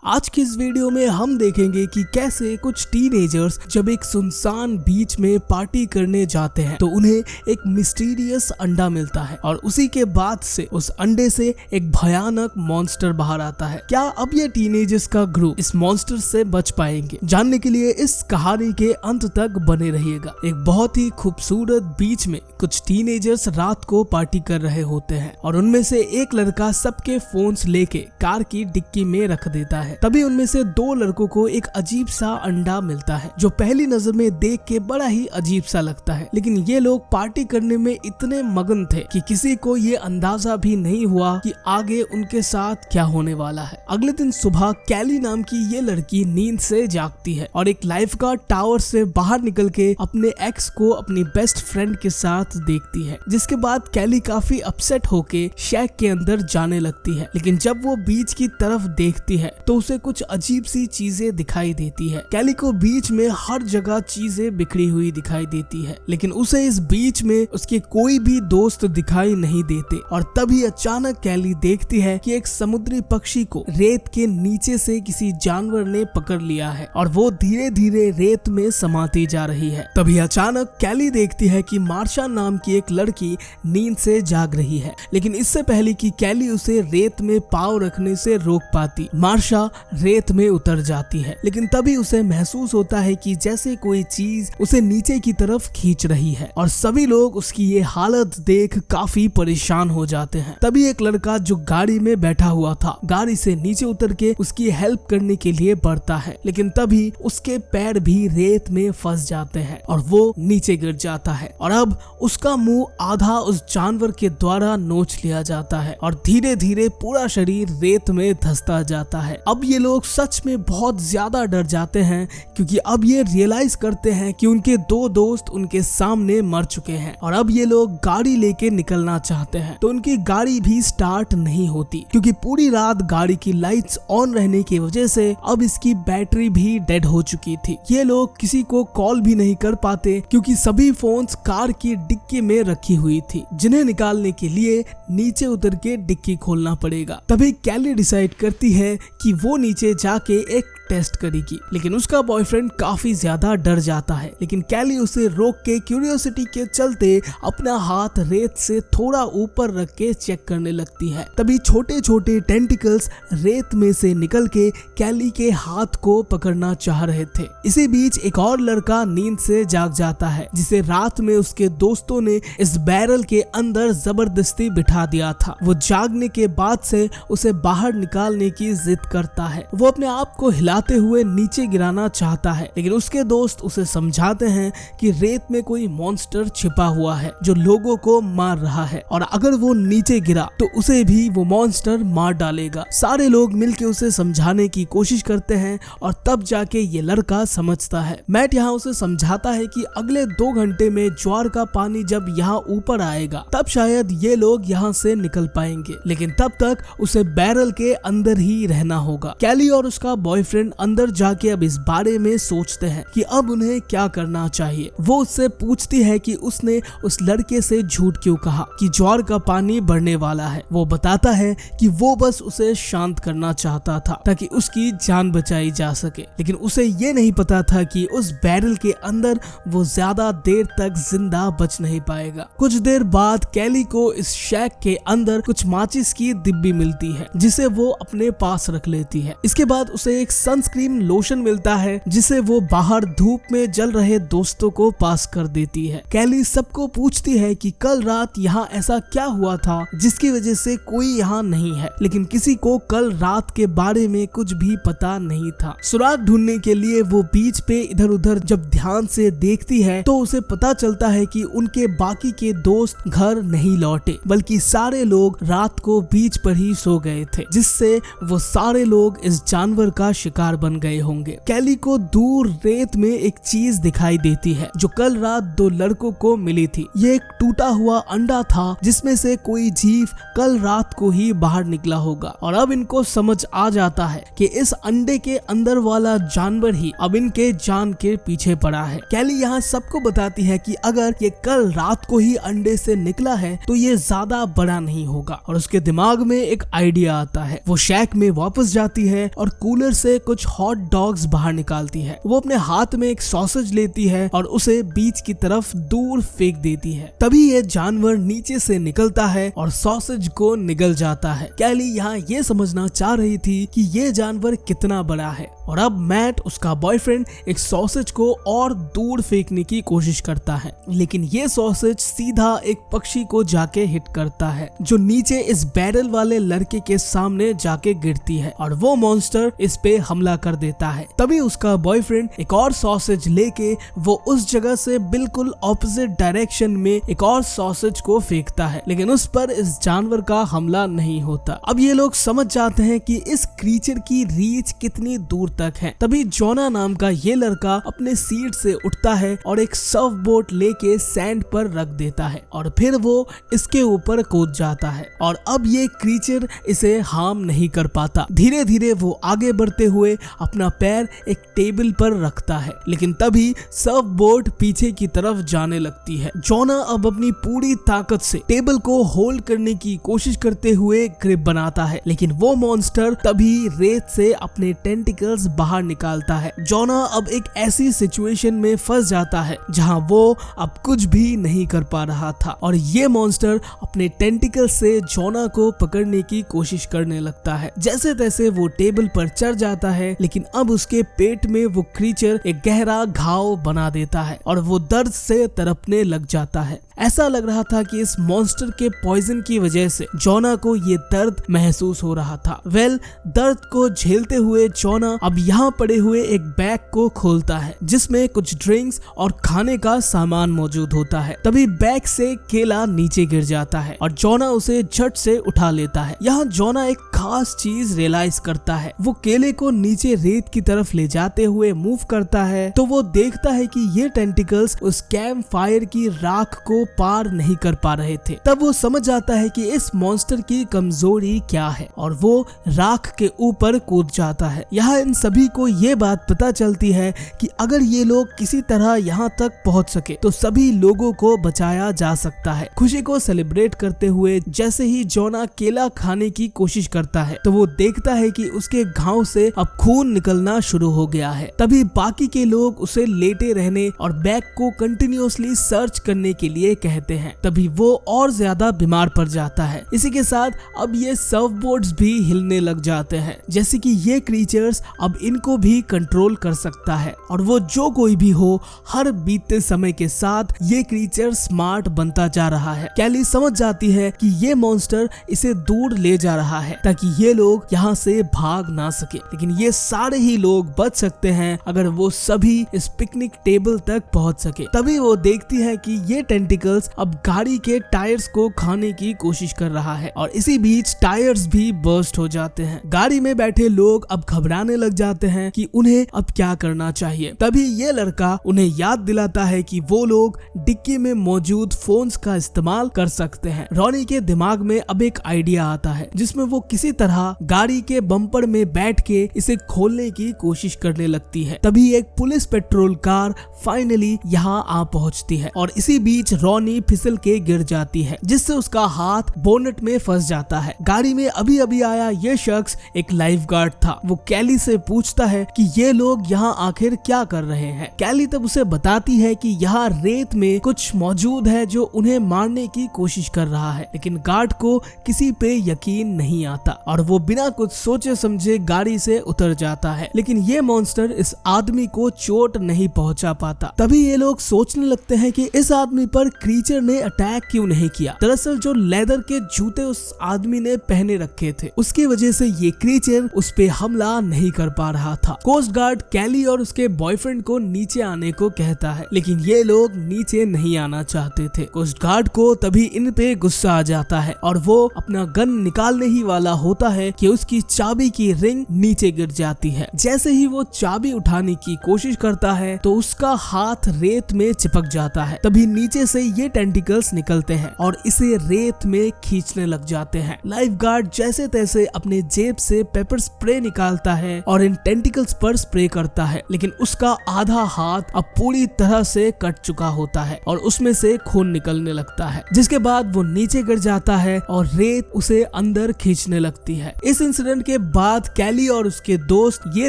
आज की इस वीडियो में हम देखेंगे कि कैसे कुछ टीनेजर्स जब एक सुनसान बीच में पार्टी करने जाते हैं तो उन्हें एक मिस्टीरियस अंडा मिलता है और उसी के बाद से उस अंडे से एक भयानक मॉन्स्टर बाहर आता है। क्या अब ये टीनेजर्स का ग्रुप इस मॉन्स्टर से बच पाएंगे? जानने के लिए इस कहानी के अंत तक बने रहिएगा। एक बहुत ही खूबसूरत बीच में कुछ टीनेजर्स रात को पार्टी कर रहे होते हैं और उनमें से एक लड़का सबके फोन्स लेके कार की डिक्की में रख देता है। तभी उनमें से दो लड़कों को एक अजीब सा अंडा मिलता है जो पहली नजर में देख के बड़ा ही अजीब सा लगता है, लेकिन ये लोग पार्टी करने में इतने मगन थे कि किसी को ये अंदाजा भी नहीं हुआ कि आगे उनके साथ क्या होने वाला है। अगले दिन सुबह कैली नाम की ये लड़की नींद से जागती है और एक लाइफ गार्ड टावर से बाहर निकल के अपने एक्स को अपनी बेस्ट फ्रेंड के साथ देखती है, जिसके बाद कैली काफी अपसेट होके शैक के अंदर जाने लगती है। लेकिन जब वो बीच की तरफ देखती है तो उसे कुछ अजीब सी चीजें दिखाई देती है। कैली को बीच में हर जगह चीजें बिखरी हुई दिखाई देती है, लेकिन उसे इस बीच में उसके कोई भी दोस्त दिखाई नहीं देते। और तभी अचानक कैली देखती है कि एक समुद्री पक्षी को रेत के नीचे से किसी जानवर ने पकड़ लिया है और वो धीरे धीरे रेत में समाती जा रही है। तभी अचानक कैली देखती है कि मार्शा नाम की एक लड़की नींद से जाग रही है, लेकिन इससे पहले कि कैली उसे रेत में पाँव रखने से रोक पाती, मार्शा रेत में उतर जाती है। लेकिन तभी उसे महसूस होता है कि जैसे कोई चीज उसे नीचे की तरफ खींच रही है और सभी लोग उसकी ये हालत देख काफी परेशान हो जाते हैं। तभी एक लड़का जो गाड़ी में बैठा हुआ था गाड़ी से नीचे उतर के उसकी हेल्प करने के लिए बढ़ता है, लेकिन तभी उसके पैर भी रेत में फंस जाते हैं और वो नीचे गिर जाता है और अब उसका मुंह आधा उस जानवर के द्वारा नोच लिया जाता है और धीरे धीरे पूरा शरीर रेत में धंसता जाता है। अब ये लोग सच में बहुत ज्यादा डर जाते हैं क्योंकि अब ये रियलाइज करते हैं कि उनके दो दोस्त उनके सामने मर चुके हैं और अब ये लोग गाड़ी लेके निकलना चाहते हैं तो उनकी गाड़ी भी स्टार्ट नहीं होती क्योंकि पूरी रात गाड़ी की लाइट्स ऑन रहने की वजह से अब इसकी बैटरी भी डेड हो चुकी थी। ये लोग किसी को कॉल भी नहीं कर पाते क्योंकि सभी फोन्स कार की डिक्की में रखी हुई थी, जिन्हें निकालने के लिए नीचे उतर के डिक्की खोलना पड़ेगा। तभी कैली डिसाइड करती है कि वो नीचे जाके एक टेस्ट करेगी, लेकिन उसका बॉयफ्रेंड काफी ज्यादा डर जाता है। लेकिन कैली उसे रोक के क्यूरियोसिटी के चलते अपना हाथ रेत से थोड़ा ऊपर रख के चेक करने लगती है। तभी छोटे छोटे टेंटिकल्स रेत में से निकल के कैली के हाथ को पकड़ना चाह रहे थे। इसी बीच एक और लड़का नींद से जाग जाता है जिसे रात में उसके दोस्तों ने इस बैरल के अंदर जबरदस्ती बिठा दिया था। वो जागने के बाद से उसे बाहर निकालने की जिद करता है। वो अपने आप को हिलाते हुए नीचे गिराना चाहता है, लेकिन उसके दोस्त उसे समझाते हैं कि रेत में कोई मॉन्स्टर छिपा हुआ है जो लोगों को मार रहा है और अगर वो नीचे गिरा तो उसे भी वो मॉन्स्टर मार डालेगा। सारे लोग मिलकर उसे समझाने की कोशिश करते हैं और तब जाके ये लड़का समझता है। मैट यहाँ उसे समझाता है कि अगले 2 घंटे में ज्वार का पानी जब यहाँ ऊपर आएगा तब शायद ये लोग यहाँ से निकल पाएंगे, लेकिन तब तक उसे बैरल के अंदर ही रहना होगा। कैली और उसका बॉयफ्रेंड अंदर जाके अब इस बारे में सोचते हैं कि अब उन्हें क्या करना चाहिए। वो उससे पूछती है कि उसने उस लड़के से झूठ क्यों कहा कि ज्वार का पानी बढ़ने वाला है। वो बताता है कि वो बस उसे शांत करना चाहता था ताकि उसकी जान बचाई जा सके, लेकिन उसे ये नहीं पता था कि उस बैरल के अंदर वो ज्यादा देर तक जिंदा बच नहीं पाएगा। कुछ देर बाद कैली को इस शैक के अंदर कुछ माचिस की डिब्बी मिलती है जिसे वो अपने पास रख लेती है। इसके बाद उसे एक सनस्क्रीन लोशन मिलता है जिसे वो बाहर धूप में जल रहे दोस्तों को पास कर देती है। कैली सबको पूछती है कि कल रात यहाँ ऐसा क्या हुआ था जिसकी वजह से कोई यहाँ नहीं है, लेकिन किसी को कल रात के बारे में कुछ भी पता नहीं था। सुराग ढूंढने के लिए वो बीच पे इधर उधर जब ध्यान से देखती है तो उसे पता चलता है कि उनके बाकी के दोस्त घर नहीं लौटे, बल्कि सारे लोग रात को बीच पर ही सो गए थे, जिससे वो सारे लोग इस जानवर का शिकार शिकार बन गए होंगे। कैली को दूर रेत में एक चीज दिखाई देती है जो कल रात दो लड़कों को मिली थी। ये एक टूटा हुआ अंडा था जिसमें से कोई जीव कल रात को ही बाहर निकला होगा और अब इनको समझ आ जाता है कि इस अंडे के अंदर वाला जानवर ही अब इनके जान के पीछे पड़ा है। कैली यहाँ सबको बताती है कि अगर ये कल रात को ही अंडे से निकला है तो ये ज्यादा बड़ा नहीं होगा और उसके दिमाग में एक आइडिया आता है। वो शैक में वापस जाती है और कूलर से कुछ हॉट डॉग्स बाहर निकालती है। वो अपने हाथ में एक सॉसेज लेती है और उसे बीच की तरफ दूर फेंक देती है। तभी ये जानवर नीचे से निकलता है और सॉसेज को निगल जाता है। कैली यहाँ ये समझना चाह रही थी कि ये जानवर कितना बड़ा है और अब मैट उसका बॉयफ्रेंड एक सॉसेज को और दूर फेंकने की कोशिश करता है, लेकिन ये सॉसेज सीधा एक पक्षी को जाके हिट करता है जो नीचे इस बैरल वाले लड़के के सामने जाके गिरती है और वो मॉन्स्टर इस पे हमला कर देता है। तभी उसका बॉयफ्रेंड एक और सॉसेज लेके वो उस जगह से बिल्कुल ऑपोजिट डायरेक्शन में एक और सॉसेज को फेंकता है, लेकिन उस पर इस जानवर का हमला नहीं होता। अब ये लोग समझ जाते हैं कि इस क्रीचर की रीच कितनी दूर तक है। तभी जोना नाम का ये लड़का अपने सीट से उठता है और एक सर्फ बोट लेके सैंड पर रख देता है और फिर वो इसके ऊपर कूद जाता है और अब ये क्रीचर इसे हार्म नहीं कर पाता। धीरे धीरे वो आगे बढ़ते हुए अपना पैर एक टेबल पर रखता है, लेकिन तभी सर्फ बोट पीछे की तरफ जाने लगती है। जोना अब अपनी पूरी ताकत से टेबल को होल्ड करने की कोशिश करते हुए ग्रिप बनाता है, लेकिन वो मॉन्स्टर तभी रेत से अपने टेंटिकल्स बाहर निकालता है। जोना अब एक ऐसी सिचुएशन में फंस जाता है जहां वो अब कुछ भी नहीं कर पा रहा था और ये मॉन्स्टर अपने टेंटिकल से जोना को पकड़ने की कोशिश करने लगता है। जैसे तैसे वो टेबल पर चढ़ जाता है, लेकिन अब उसके पेट में वो क्रीचर एक गहरा घाव बना देता है और वो दर्द से तड़पने लग जाता है। ऐसा लग रहा था कि इस मॉन्स्टर के पॉइजन की वजह से जोना को ये दर्द महसूस हो रहा था। दर्द को झेलते हुए जोना अब यहाँ पड़े हुए एक बैग को खोलता है जिसमें कुछ ड्रिंक्स और खाने का सामान मौजूद होता है। तभी बैग से केला नीचे गिर जाता है और जोना उसे झट से उठा लेता है। यहाँ जोना एक खास चीज रियलाइज करता है। वो केले को नीचे रेत की तरफ ले जाते हुए मूव करता है तो वो देखता है कि ये टेंटिकल्स उस कैंप फायर की राख को पार नहीं कर पा रहे थे। तब वो समझ जाता है कि इस मॉन्स्टर की कमजोरी क्या है और वो राख के ऊपर कूद जाता है। यहाँ इन सभी को ये बात पता चलती है कि अगर ये लोग किसी तरह यहाँ तक पहुँच सके तो सभी लोगों को बचाया जा सकता है। खुशी को सेलिब्रेट करते हुए जैसे ही जोना केला खाने की कोशिश करता है तो वो देखता है कि उसके घाव से अब खून निकलना शुरू हो गया है। तभी बाकी के लोग उसे लेटे रहने और बैग को कंटिन्यूअसली सर्च करने के लिए कहते हैं। तभी वो और ज्यादा बीमार पड़ जाता है। इसी के साथ अब ये सर्फ बोर्ड्स भी हिलने लग जाते हैं, जैसे कि ये क्रीचर्स अब इनको भी कंट्रोल कर सकता है और वो जो कोई भी हो, हर बीतते समय के साथ ये क्रीचर स्मार्ट बनता जा रहा है। कैली समझ जाती है कि ये मॉन्स्टर इसे दूर ले जा रहा है ताकि ये लोग यहाँ से भाग ना सके, लेकिन ये सारे ही लोग बच सकते हैं अगर वो सभी इस पिकनिक टेबल तक पहुँच सके। तभी वो देखती है कि ये टेंटिकल्स अब गाड़ी के टायर्स को खाने की कोशिश कर रहा है और इसी बीच टायर्स भी बर्स्ट हो जाते हैं। गाड़ी में बैठे लोग अब घबराने लग जाते हैं कि उन्हें अब क्या करना चाहिए। तभी ये लड़का उन्हें याद दिलाता है कि वो लोग डिक्की में मौजूद फोन्स का इस्तेमाल कर सकते हैं। रॉनी के दिमाग में अब एक आइडिया आता है जिसमें वो किसी तरह गाड़ी के बम्पर में बैठ के इसे खोलने की कोशिश करने लगती है। तभी एक पुलिस पेट्रोल कार फाइनली यहाँ आ पहुँचती है और इसी बीच रॉनी फिसल के गिर जाती है जिससे उसका हाथ बोनेट में फंस जाता है। गाड़ी में अभी अभी आया ये शख्स एक लाइफगार्ड था। वो कैली से पूछता है कि ये लोग यहाँ आखिर क्या कर रहे हैं। कैली तब उसे बताती है कि यहाँ रेत में कुछ मौजूद है जो उन्हें मारने की कोशिश कर रहा है, लेकिन गार्ड को किसी पे यकीन नहीं आता और वो बिना कुछ सोचे समझे गाड़ी से उतर जाता है, लेकिन ये मॉन्स्टर इस आदमी को चोट नहीं पहुंचा पाता। तभी ये लोग सोचने लगते हैं कि इस आदमी पर क्रीचर ने अटैक क्यों नहीं किया। दरअसल जो लेदर के जूते उस आदमी ने पहने रखे थे उसकी वजह से ये क्रीचर उस पे हमला नहीं कर पा रहा था। कोस्ट गार्ड कैली और उसके बॉयफ्रेंड को नीचे आने को कहता है, लेकिन ये लोग नीचे नहीं आना चाहते थे। कोस्ट गार्ड को तभी इन पे गुस्सा आ जाता है और वो अपना गन निकालने ही वाला होता है कि उसकी चाबी की रिंग नीचे गिर जाती है। जैसे ही वो चाबी उठाने की कोशिश करता है तो उसका हाथ रेत में चिपक जाता है। तभी नीचे से ये टेंटिकल्स निकलते हैं और इसे रेत में खींचने लग जाते हैं। लाइफ गार्ड जैसे तैसे अपने जेब से पेपर स्प्रे निकालता है और इन टेंटिकल्स पर स्प्रे करता है, लेकिन उसका आधा हाथ अब पूरी तरह से कट चुका होता है और उसमें से खून निकलने लगता है, जिसके बाद वो नीचे गिर जाता है और रेत उसे अंदर खींचने लगती है। इस इंसिडेंट के बाद कैली और उसके दोस्त ये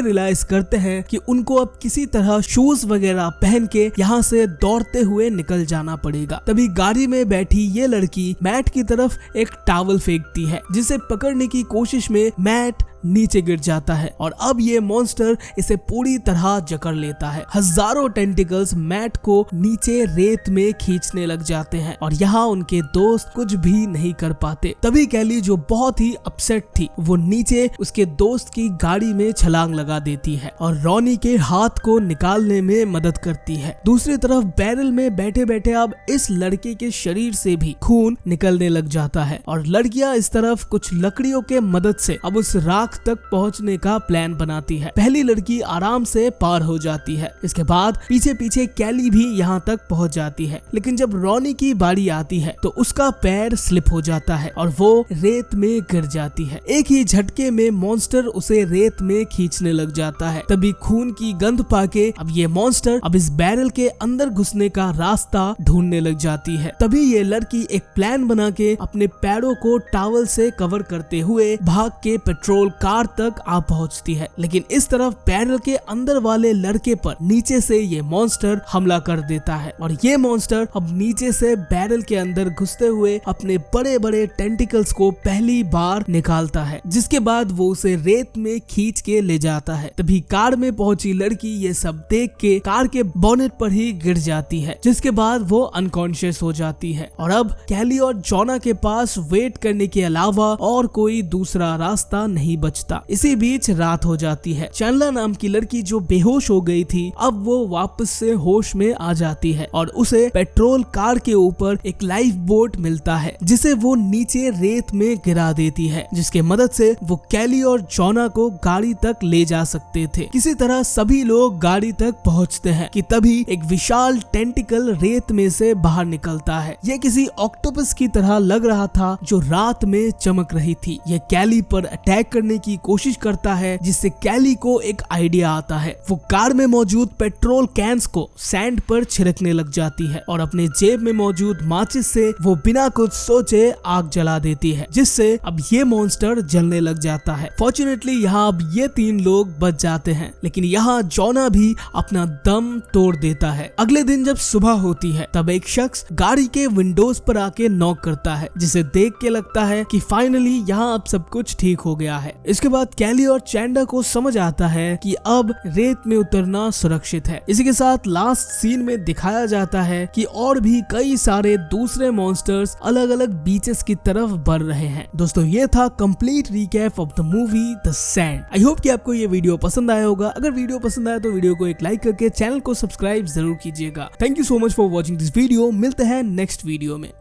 रियलाइज करते हैं कि उनको अब किसी तरह शूज वगैरह पहन के यहाँ से दौड़ते हुए निकल जाना पड़ेगा। तभी गाड़ी में बैठी ये लड़की मैट की तरफ एक टॉवल फेंकती है, जिसे पकड़ने की कोशिश में मैट नीचे गिर जाता है और अब ये मॉन्स्टर इसे पूरी तरह जकड़ लेता है। हजारों टेंटिकल्स मैट को नीचे रेत में खींचने लग जाते हैं और यहाँ उनके दोस्त कुछ भी नहीं कर पाते। तभी कैली, जो बहुत ही अपसेट थी, वो नीचे उसके दोस्त की गाड़ी में छलांग लगा देती है और रॉनी के हाथ को निकालने में मदद करती है। दूसरी तरफ बैरल में बैठे बैठे अब इस लड़के के शरीर से भी खून निकलने लग जाता है और लड़कियां इस तरफ कुछ लकड़ियों के मदद से अब उस राख तक पहुंचने का प्लान बनाती है। पहली लड़की आराम से पार हो जाती है। इसके बाद पीछे पीछे कैली भी यहाँ तक पहुंच जाती है, लेकिन जब रॉनी की बारी आती है तो उसका पैर स्लिप हो जाता है और वो रेत में गिर जाती है। एक ही झटके में मॉन्स्टर उसे रेत में खींचने लग जाता है। तभी खून की गंध पाके अब ये मॉन्स्टर अब इस बैरल के अंदर घुसने का रास्ता ढूंढने लग जाती है। तभी ये लड़की एक प्लान बना के अपने पैरों को टॉवल से कवर करते हुए भाग के पेट्रोल कार तक आ पहुंचती है, लेकिन इस तरफ बैरल के अंदर वाले लड़के पर नीचे से ये मॉन्स्टर हमला कर देता है और ये मॉन्स्टर अब नीचे से बैरल के अंदर घुसते हुए अपने बड़े बड़े टेंटिकल्स को पहली बार निकालता है, जिसके बाद वो उसे रेत में खींच के ले जाता है। तभी कार में पहुंची लड़की ये सब देख के कार के बोनेट पर ही गिर जाती है, जिसके बाद वो अनकॉन्शियस हो जाती है और अब कैली और जॉना के पास वेट करने के अलावा और कोई दूसरा रास्ता नहीं बचता। इसी बीच रात हो जाती है। चैंडलर नाम की लड़की जो बेहोश हो गई थी, अब वो वापस से होश में आ जाती है और उसे पेट्रोल कार के ऊपर एक लाइफ बोट मिलता है, जिसे वो नीचे रेत में गिरा देती है, जिसके मदद से वो कैली और जॉना को गाड़ी तक ले जा सकते थे। किसी तरह सभी लोग गाड़ी तक पहुंचते हैं कि तभी एक विशाल टेंटिकल रेत में से बाहर निकलता है। ये किसी ऑक्टोपस की तरह लग रहा था जो रात में चमक रही थी। ये कैली पर अटैक करने की कोशिश करता है, जिससे कैली को एक आइडिया आता है। वो कार में मौजूद पेट्रोल कैंस को सैंड पर छिड़कने लग जाती है और अपने जेब में मौजूद माचिस से वो बिना कुछ सोचे आग जला देती है, जिससे अब ये मॉन्स्टर जलने लग जाता है। फॉर्चुनेटली यहाँ अब ये 3 लोग बच जाते हैं, लेकिन यहाँ जॉना भी अपना दम तोड़ देता है। अगले दिन जब सुबह होती है तब एक शख्स गाड़ी के विंडोज पर आके नॉक करता है, जिसे देख के लगता है कि फाइनली यहाँ अब सब कुछ ठीक हो गया है। इसके बाद कैली और चैंडलर को समझ आता है कि अब रेत में उतरना सुरक्षित है। इसी के साथ लास्ट सीन में दिखाया जाता है कि और भी कई सारे दूसरे मॉन्स्टर्स अलग अलग बीचेस की तरफ बढ़ रहे हैं। दोस्तों, ये था complete recap of the movie the sand. I hope कि आपको ये वीडियो पसंद आया होगा। अगर वीडियो पसंद आया तो वीडियो को एक लाइक करके चैनल को सब्सक्राइब जरूर कीजिएगा। Thank you so much for watching this video. मिलते हैं नेक्स्ट वीडियो में।